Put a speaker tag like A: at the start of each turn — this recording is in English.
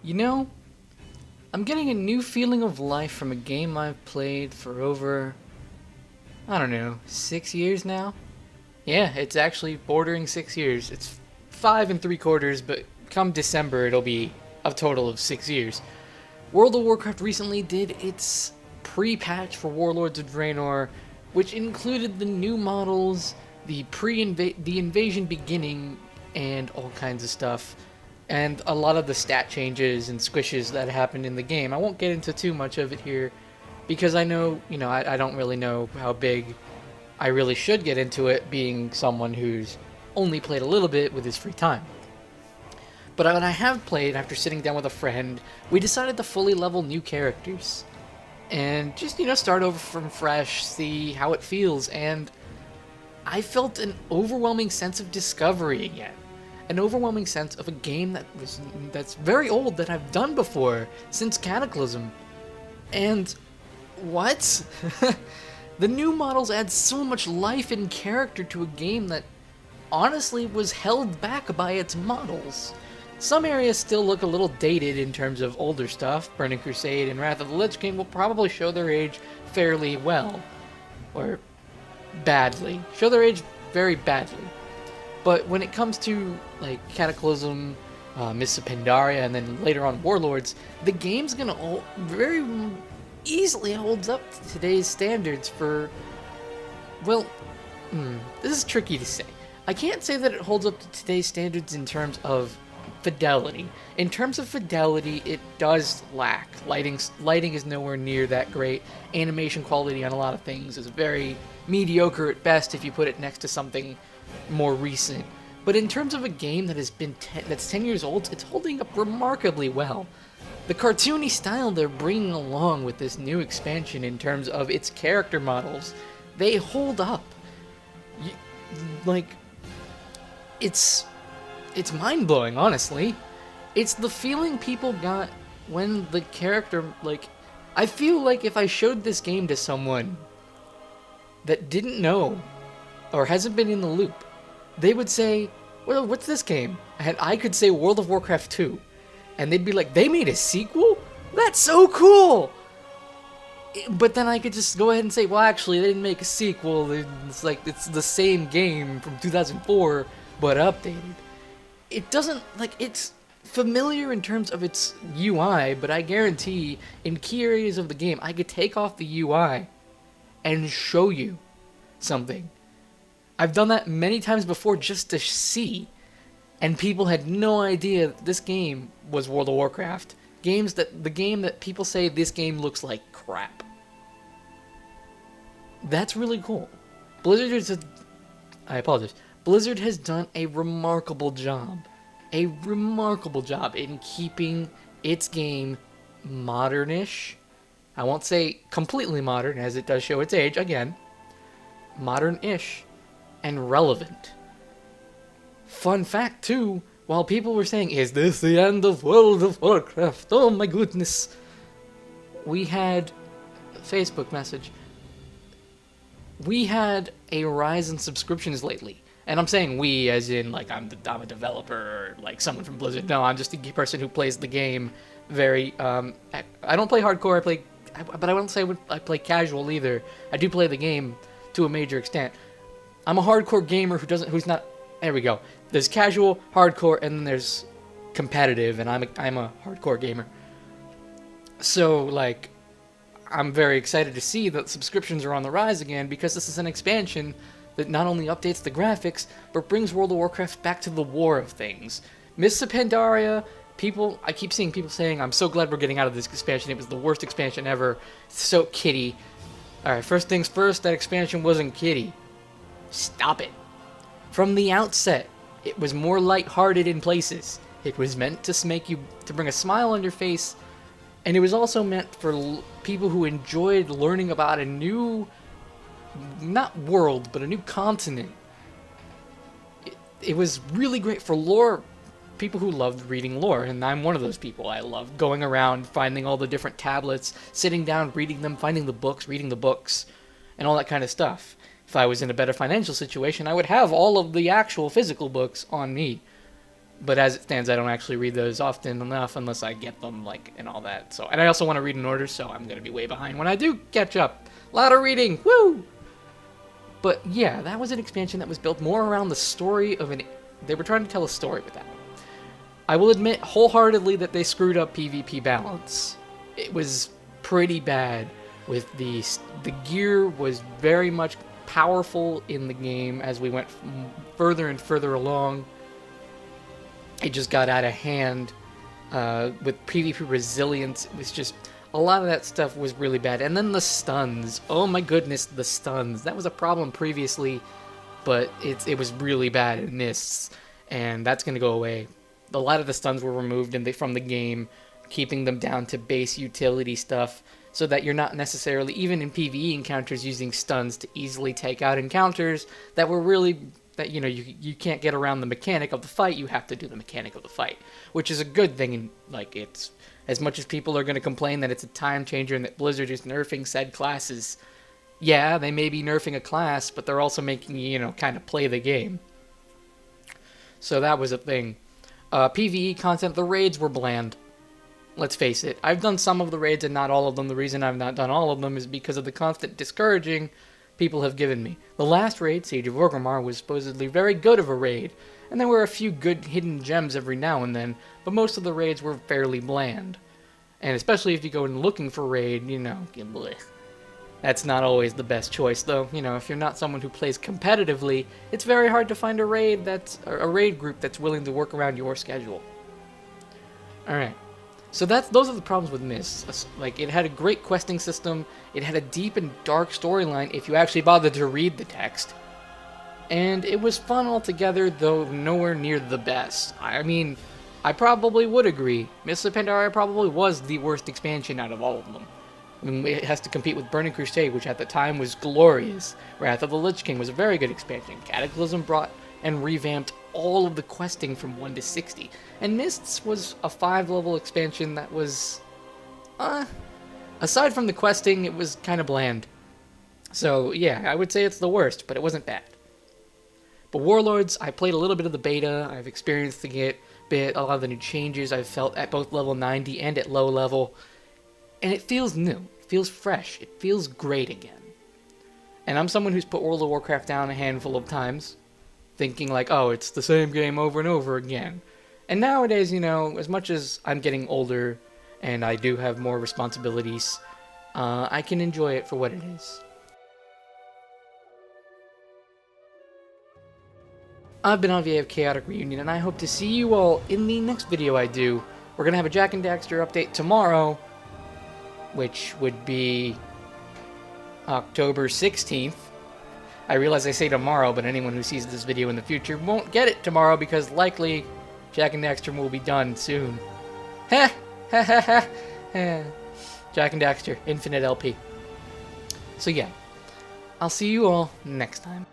A: You know, I'm getting a new feeling of life from a game I've played for over, I don't know, 6 years now? Yeah, it's actually bordering 6 years. It's 5 and 3/4, but come December it'll be a total of 6 years. World of Warcraft recently did its pre-patch for Warlords of Draenor, which included the new models, the invasion beginning, and all kinds of stuff, and a lot of the stat changes and squishes that happened in the game. I won't get into too much of it here because I know, I don't really know how big I really should get into it, being someone who's only played a little bit with his free time. But when I have played, after sitting down with a friend, we decided to fully level new characters. And just, start over from fresh, see how it feels. And I felt an overwhelming sense of discovery again. An overwhelming sense of a game that's very old, that I've done before, since Cataclysm. And what? The new models add so much life and character to a game that honestly was held back by its models. Some areas still look a little dated in terms of older stuff. Burning Crusade and Wrath of the Lich King will probably show their age fairly well. Or badly. Show their age very badly. But when it comes to like Cataclysm, Mists of Pandaria, and then later on Warlords, the game's gonna very easily holds up to today's standards for, well, this is tricky to say. I can't say that it holds up to today's standards in terms of fidelity. In terms of fidelity, it does lack. Lighting is nowhere near that great. Animation quality on a lot of things is very mediocre at best if you put it next to something more recent. But in terms of a game that that's 10 years old, it's holding up remarkably well. The cartoony style they're bringing along with this new expansion in terms of its character models, they hold up. Like, it's mind-blowing, honestly. It's the feeling people got when the character, I feel like if I showed this game to someone that didn't know or hasn't been in the loop, they would say, well, what's this game? And I could say World of Warcraft 2. And they'd be like, they made a sequel? That's so cool! But then I could just go ahead and say, well, actually, they didn't make a sequel. It's the same game from 2004, but updated. It doesn't, it's familiar in terms of its UI, but I guarantee in key areas of the game, I could take off the UI and show you something. I've done that many times before just to see. And people had no idea that this game was World of Warcraft. The game that people say this game looks like crap. That's really cool. I apologize. Blizzard has done a remarkable job. A remarkable job in keeping its game modern-ish. I won't say completely modern, as it does show its age, again. Modern-ish. And relevant. Fun fact, too, while people were saying, is this the end of World of Warcraft? Oh my goodness. We had a Facebook message. We had a rise in subscriptions lately. And I'm saying we as in, I'm a developer, or someone from Blizzard. No, I'm just a person who plays the game very, I don't play hardcore, but I wouldn't say I play casual either. I do play the game to a major extent. I'm a hardcore gamer who's not, there we go. There's casual, hardcore, and then there's competitive, and I'm a hardcore gamer. So, I'm very excited to see that subscriptions are on the rise again, because this is an expansion that not only updates the graphics, but brings World of Warcraft back to the war of things. Mists of Pandaria, I keep seeing people saying, I'm so glad we're getting out of this expansion, it was the worst expansion ever, it's so kiddie. Alright, first things first, that expansion wasn't kiddie. Stop it. From the outset, it was more lighthearted in places. It was meant to bring a smile on your face, and it was also meant for people who enjoyed learning about a new, not world, but a new continent. It was really great for lore, people who loved reading lore, and I'm one of those people. I love going around, finding all the different tablets, sitting down, reading them, finding the books, reading the books, and all that kind of stuff. If I was in a better financial situation, I would have all of the actual physical books on me. But as it stands, I don't actually read those often enough unless I get them, like, and all that. So, and I also want to read in order, so I'm going to be way behind when I do catch up. A lot of reading, woo! But yeah, that was an expansion that was built more around the story of they were trying to tell a story with that one. I will admit wholeheartedly that they screwed up PvP balance. It was pretty bad. With the gear was very much powerful in the game as we went further and further along. It just got out of hand with PvP resilience. It was just a lot of that stuff was really bad. And then the stuns. Oh my goodness, the stuns. That was a problem previously, but it was really bad in this, and that's going to go away. A lot of the stuns were removed from the game, keeping them down to base utility stuff, so that you're not necessarily, even in PvE encounters, using stuns to easily take out encounters that were really, that you can't get around the mechanic of the fight. You have to do the mechanic of the fight, which is a good thing. And like, it's, as much as people are going to complain that it's a time changer and that Blizzard is nerfing said classes, yeah, they may be nerfing a class, but they're also making you, kind of play the game. So that was a thing. PvE content, the raids were bland. Let's face it, I've done some of the raids and not all of them. The reason I've not done all of them is because of the constant discouraging people have given me. The last raid, Siege of Orgrimmar, was supposedly very good of a raid, and there were a few good hidden gems every now and then, but most of the raids were fairly bland. And especially if you go in looking for raid, bleh. That's not always the best choice, though. If you're not someone who plays competitively, it's very hard to find a raid group that's willing to work around your schedule. Alright. So those are the problems with Myst. Like, it had a great questing system, it had a deep and dark storyline if you actually bothered to read the text, and it was fun altogether, though nowhere near the best. I mean, I probably would agree. Mists of Pandaria probably was the worst expansion out of all of them. I mean, it has to compete with Burning Crusade, which at the time was glorious. Wrath of the Lich King was a very good expansion. Cataclysm brought and revamped all of the questing from 1 to 60. And Mists was a 5-level expansion that was, aside from the questing, it was kind of bland. So yeah, I would say it's the worst, but it wasn't bad. But Warlords, I played a little bit of the beta, I've experienced a lot of the new changes I've felt at both level 90 and at low level, and it feels new, it feels fresh, it feels great again. And I'm someone who's put World of Warcraft down a handful of times, thinking like, oh, it's the same game over and over again. And nowadays, as much as I'm getting older and I do have more responsibilities, I can enjoy it for what it is. I've been on VA of Chaotic Reunion, and I hope to see you all in the next video I do. We're going to have a Jak and Daxter update tomorrow, which would be October 16th. I realize I say tomorrow, but anyone who sees this video in the future won't get it tomorrow because likely Jak and Daxter will be done soon. Heh! Ha ha ha! Jak and Daxter, Infinite LP. So yeah, I'll see you all next time.